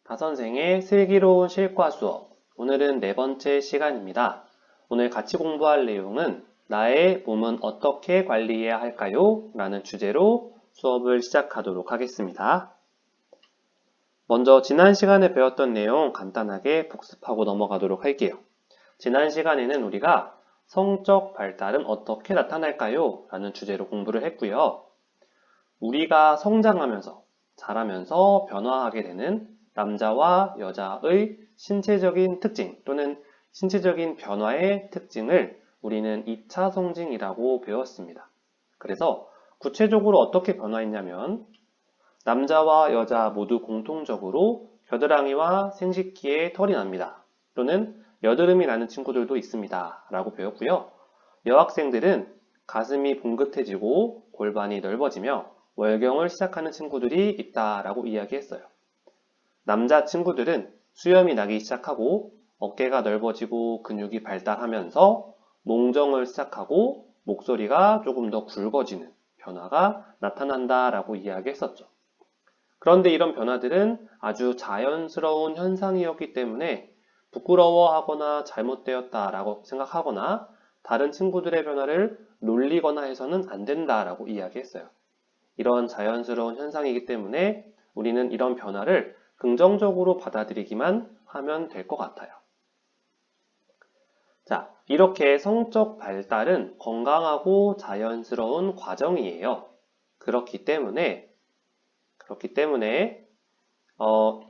다선생의 슬기로운 실과 수업. 오늘은 네 번째 시간입니다. 오늘 같이 공부할 내용은 나의 몸은 어떻게 관리해야 할까요? 라는 주제로 수업을 시작하도록 하겠습니다. 먼저 지난 시간에 배웠던 내용 간단하게 복습하고 넘어가도록 할게요. 지난 시간에는 우리가 성적 발달은 어떻게 나타날까요? 라는 주제로 공부를 했고요. 우리가 성장하면서 자라면서 변화하게 되는 남자와 여자의 신체적인 특징 또는 신체적인 변화의 특징을 우리는 2차 성징이라고 배웠습니다. 그래서 구체적으로 어떻게 변화했냐면 남자와 여자 모두 공통적으로 겨드랑이와 생식기에 털이 납니다. 또는 여드름이 나는 친구들도 있습니다. 라고 배웠고요. 여학생들은 가슴이 봉긋해지고 골반이 넓어지며 월경을 시작하는 친구들이 있다라고 이야기했어요. 남자 친구들은 수염이 나기 시작하고 어깨가 넓어지고 근육이 발달하면서 몽정을 시작하고 목소리가 조금 더 굵어지는 변화가 나타난다라고 이야기했었죠. 그런데 이런 변화들은 아주 자연스러운 현상이었기 때문에 부끄러워하거나 잘못되었다라고 생각하거나 다른 친구들의 변화를 놀리거나 해서는 안 된다라고 이야기했어요. 이런 자연스러운 현상이기 때문에 우리는 이런 변화를 긍정적으로 받아들이기만 하면 될 것 같아요. 자, 이렇게 성적 발달은 건강하고 자연스러운 과정이에요. 그렇기 때문에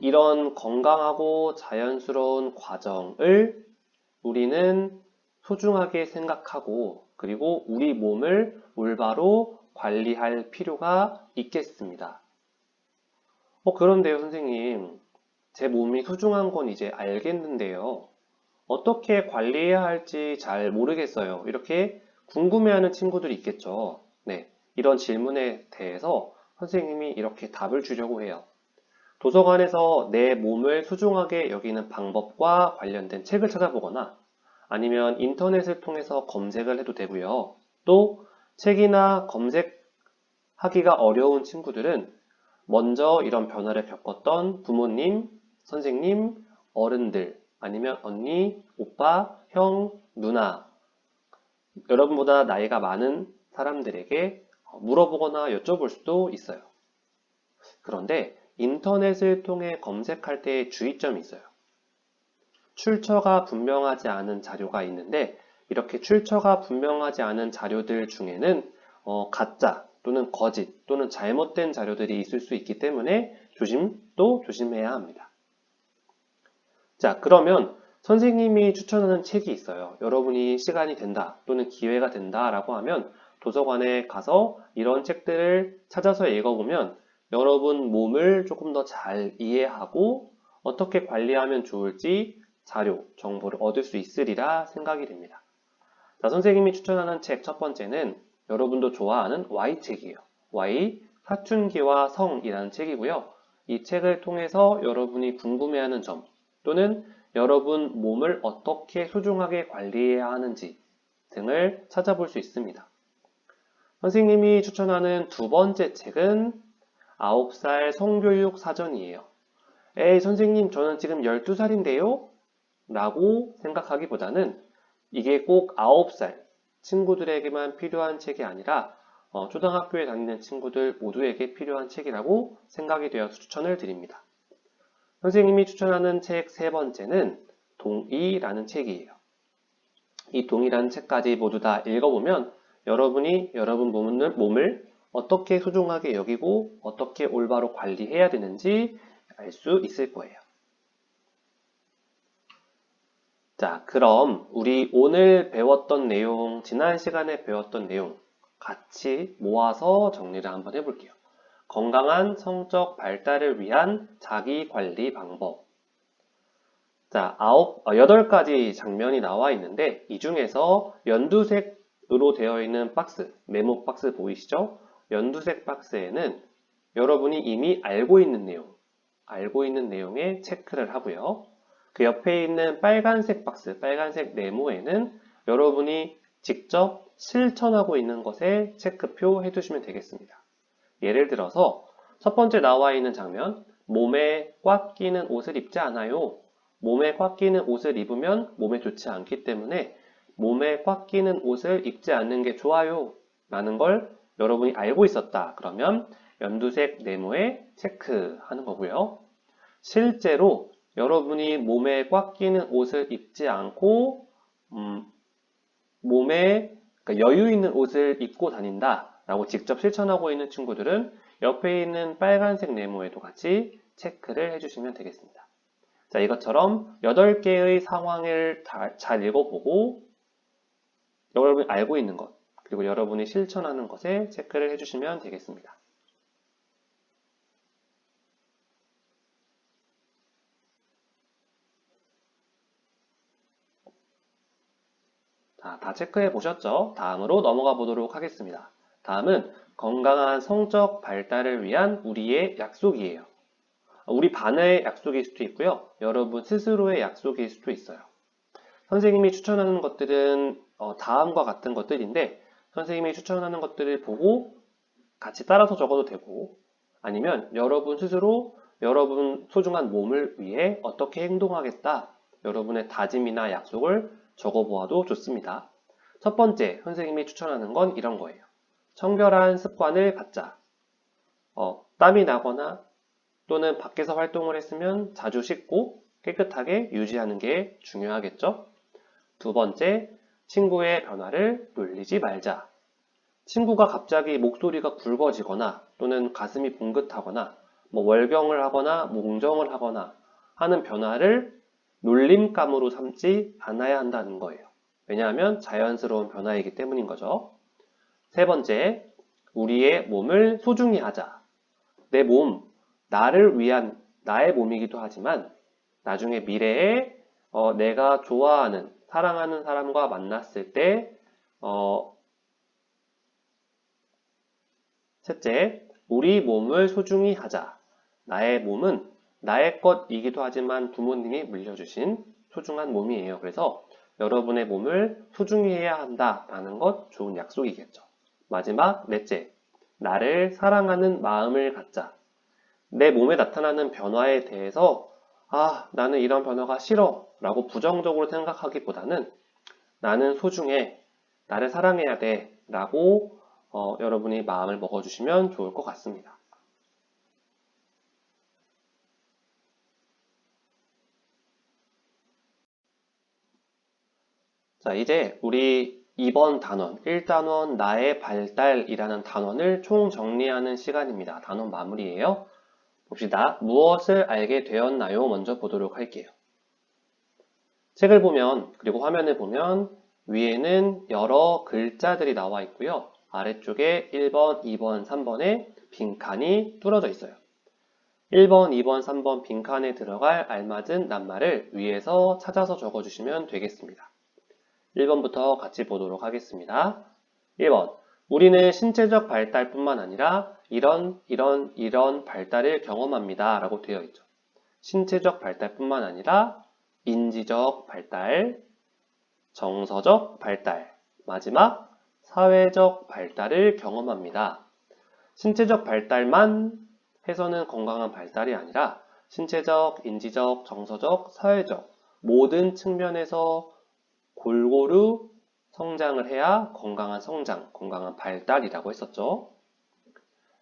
이런 건강하고 자연스러운 과정을 우리는 소중하게 생각하고 그리고 우리 몸을 올바로 관리할 필요가 있겠습니다. 그런데요, 선생님. 제 몸이 소중한 건 이제 알겠는데요. 어떻게 관리해야 할지 잘 모르겠어요. 이렇게 궁금해하는 친구들이 있겠죠. 네, 이런 질문에 대해서 선생님이 이렇게 답을 주려고 해요. 도서관에서 내 몸을 소중하게 여기는 방법과 관련된 책을 찾아보거나 아니면 인터넷을 통해서 검색을 해도 되고요. 또 책이나 검색하기가 어려운 친구들은 먼저 이런 변화를 겪었던 부모님, 선생님, 어른들, 아니면 언니, 오빠, 형, 누나, 여러분보다 나이가 많은 사람들에게 물어보거나 여쭤볼 수도 있어요. 그런데 인터넷을 통해 검색할 때 주의점이 있어요. 출처가 분명하지 않은 자료가 있는데 이렇게 출처가 분명하지 않은 자료들 중에는 가짜 또는 거짓 또는 잘못된 자료들이 있을 수 있기 때문에 조심해야 합니다. 자, 그러면 선생님이 추천하는 책이 있어요. 여러분이 시간이 된다 또는 기회가 된다라고 하면 도서관에 가서 이런 책들을 찾아서 읽어보면 여러분 몸을 조금 더 잘 이해하고 어떻게 관리하면 좋을지 자료, 정보를 얻을 수 있으리라 생각이 됩니다. 자, 선생님이 추천하는 책 첫 번째는 여러분도 좋아하는 Y책이에요. Y, 사춘기와 성이라는 책이고요. 이 책을 통해서 여러분이 궁금해하는 점 또는 여러분 몸을 어떻게 소중하게 관리해야 하는지 등을 찾아볼 수 있습니다. 선생님이 추천하는 두 번째 책은 9살 성교육 사전이에요. 에이, 선생님, 저는 지금 12살인데요? 라고 생각하기보다는 이게 꼭 9살 친구들에게만 필요한 책이 아니라 초등학교에 다니는 친구들 모두에게 필요한 책이라고 생각이 되어서 추천을 드립니다. 선생님이 추천하는 책 세 번째는 동의라는 책이에요. 이 동의라는 책까지 모두 다 읽어보면 여러분이 여러분 몸을 어떻게 소중하게 여기고 어떻게 올바로 관리해야 되는지 알 수 있을 거예요. 자, 그럼 우리 오늘 배웠던 내용, 지난 시간에 배웠던 내용 같이 모아서 정리를 한번 해볼게요. 건강한 성적 발달을 위한 자기 관리 방법. 자, 8가지 장면이 나와 있는데 이 중에서 연두색으로 되어 있는 박스, 메모 박스 보이시죠? 연두색 박스에는 여러분이 이미 알고 있는 내용에 체크를 하고요. 그 옆에 있는 빨간색 박스, 빨간색 네모에는 여러분이 직접 실천하고 있는 것에 체크표 해두시면 되겠습니다. 예를 들어서 첫 번째 나와 있는 장면, 몸에 꽉 끼는 옷을 입지 않아요. 몸에 꽉 끼는 옷을 입으면 몸에 좋지 않기 때문에 몸에 꽉 끼는 옷을 입지 않는 게 좋아요. 라는 걸 여러분이 알고 있었다. 그러면 연두색 네모에 체크하는 거고요. 실제로 여러분이 몸에 꽉 끼는 옷을 입지 않고 몸에 그러니까 여유 있는 옷을 입고 다닌다 라고 직접 실천하고 있는 친구들은 옆에 있는 빨간색 네모에도 같이 체크를 해주시면 되겠습니다. 자, 이것처럼 8개의 상황을 잘 읽어보고 여러분이 알고 있는 것 그리고 여러분이 실천하는 것에 체크를 해주시면 되겠습니다. 자, 다 체크해 보셨죠? 다음으로 넘어가 보도록 하겠습니다. 다음은 건강한 성적 발달을 위한 우리의 약속이에요. 우리 반의 약속일 수도 있고요. 여러분 스스로의 약속일 수도 있어요. 선생님이 추천하는 것들은 다음과 같은 것들인데 선생님이 추천하는 것들을 보고 같이 따라서 적어도 되고 아니면 여러분 스스로 여러분 소중한 몸을 위해 어떻게 행동하겠다 여러분의 다짐이나 약속을 적어보아도 좋습니다. 첫 번째 선생님이 추천하는 건 이런 거예요. 청결한 습관을 갖자. 땀이 나거나 또는 밖에서 활동을 했으면 자주 씻고 깨끗하게 유지하는 게 중요하겠죠? 두 번째, 친구의 변화를 놀리지 말자. 친구가 갑자기 목소리가 굵어지거나 또는 가슴이 봉긋하거나 월경을 하거나 몽정을 하거나 하는 변화를 놀림감으로 삼지 않아야 한다는 거예요. 왜냐하면 자연스러운 변화이기 때문인 거죠. 세 번째, 우리의 몸을 소중히 하자. 내 몸, 나를 위한 나의 몸이기도 하지만 나중에 미래에 내가 좋아하는, 사랑하는 사람과 만났을 때 셋째, 우리 몸을 소중히 하자. 나의 몸은 나의 것이기도 하지만 부모님이 물려주신 소중한 몸이에요. 그래서 여러분의 몸을 소중히 해야 한다라는 것 좋은 약속이겠죠. 마지막 넷째, 나를 사랑하는 마음을 갖자. 내 몸에 나타나는 변화에 대해서 나는 이런 변화가 싫어 라고 부정적으로 생각하기보다는 나는 소중해, 나를 사랑해야 돼 라고 여러분이 마음을 먹어주시면 좋을 것 같습니다. 자, 이제 우리 2번 단원, 1단원 나의 발달이라는 단원을 총 정리하는 시간입니다. 단원 마무리예요. 봅시다. 무엇을 알게 되었나요? 먼저 보도록 할게요. 책을 보면 그리고 화면을 보면 위에는 여러 글자들이 나와 있고요. 아래쪽에 1번, 2번, 3번에 빈칸이 뚫어져 있어요. 1번, 2번, 3번 빈칸에 들어갈 알맞은 낱말을 위에서 찾아서 적어주시면 되겠습니다. 1번부터 같이 보도록 하겠습니다. 1번, 우리는 신체적 발달뿐만 아니라 이런 발달을 경험합니다. 라고 되어 있죠. 신체적 발달뿐만 아니라 인지적 발달, 정서적 발달, 마지막 사회적 발달을 경험합니다. 신체적 발달만 해서는 건강한 발달이 아니라 신체적, 인지적, 정서적, 사회적 모든 측면에서 골고루 성장을 해야 건강한 성장, 건강한 발달이라고 했었죠.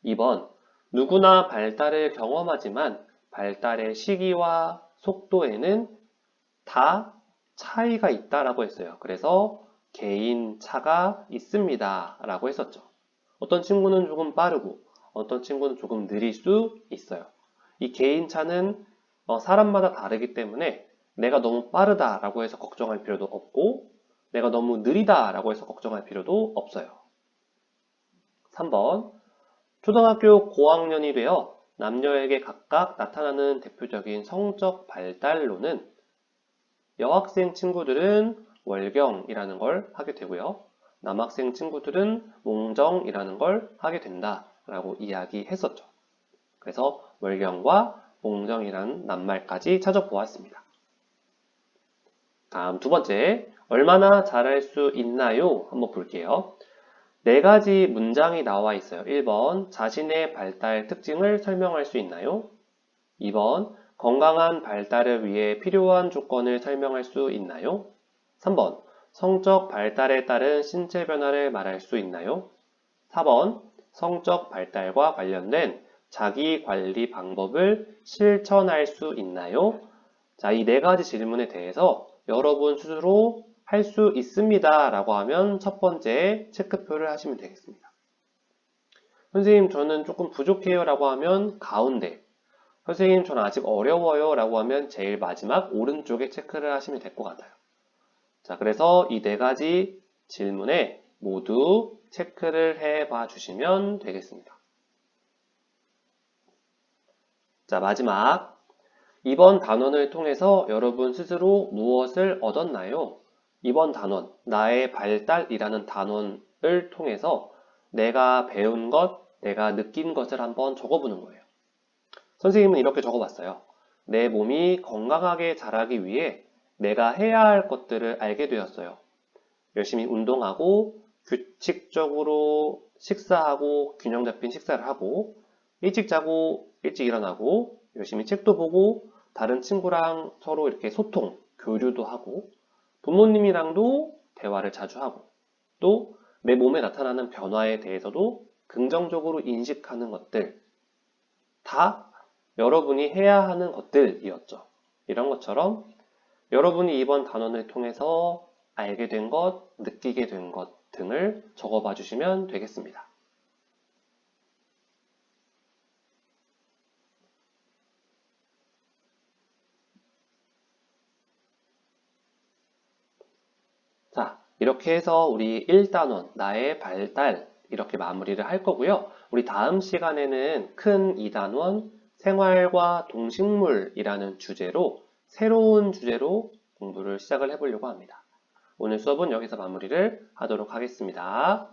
2번, 누구나 발달을 경험하지만 발달의 시기와 속도에는 다 차이가 있다라고 했어요. 그래서 개인 차가 있습니다 라고 했었죠. 어떤 친구는 조금 빠르고 어떤 친구는 조금 느릴 수 있어요. 이 개인 차는 사람마다 다르기 때문에 내가 너무 빠르다라고 해서 걱정할 필요도 없고 내가 너무 느리다라고 해서 걱정할 필요도 없어요. 3번, 초등학교 고학년이 되어 남녀에게 각각 나타나는 대표적인 성적 발달로는 여학생 친구들은 월경이라는 걸 하게 되고요. 남학생 친구들은 몽정이라는 걸 하게 된다라고 이야기했었죠. 그래서 월경과 몽정이라는 낱말까지 찾아보았습니다. 다음 두 번째, 얼마나 잘할 수 있나요? 한번 볼게요. 4가지 문장이 나와 있어요. 1번, 자신의 발달 특징을 설명할 수 있나요? 2번, 건강한 발달을 위해 필요한 조건을 설명할 수 있나요? 3번, 성적 발달에 따른 신체 변화를 말할 수 있나요? 4번, 성적 발달과 관련된 자기 관리 방법을 실천할 수 있나요? 자, 이 네 가지 질문에 대해서 여러분 스스로 할 수 있습니다 라고 하면 첫 번째 체크표를 하시면 되겠습니다. 선생님, 저는 조금 부족해요 라고 하면 가운데, 선생님, 저는 아직 어려워요 라고 하면 제일 마지막 오른쪽에 체크를 하시면 될 것 같아요. 자, 그래서 이 네 가지 질문에 모두 체크를 해봐 주시면 되겠습니다. 자, 마지막. 이번 단원을 통해서 여러분 스스로 무엇을 얻었나요? 이번 단원, 나의 발달이라는 단원을 통해서 내가 배운 것, 내가 느낀 것을 한번 적어보는 거예요. 선생님은 이렇게 적어봤어요. 내 몸이 건강하게 자라기 위해 내가 해야 할 것들을 알게 되었어요. 열심히 운동하고 규칙적으로 식사하고 균형 잡힌 식사를 하고 일찍 자고 일찍 일어나고 열심히 책도 보고 다른 친구랑 서로 이렇게 소통, 교류도 하고 부모님이랑도 대화를 자주 하고 또 내 몸에 나타나는 변화에 대해서도 긍정적으로 인식하는 것들 다 여러분이 해야 하는 것들이었죠. 이런 것처럼 여러분이 이번 단원을 통해서 알게 된 것, 느끼게 된 것 등을 적어봐 주시면 되겠습니다. 자, 이렇게 해서 우리 1단원, 나의 발달, 이렇게 마무리를 할 거고요. 우리 다음 시간에는 큰 2단원, 생활과 동식물이라는 주제로 새로운 주제로 공부를 시작을 해보려고 합니다. 오늘 수업은 여기서 마무리를 하도록 하겠습니다.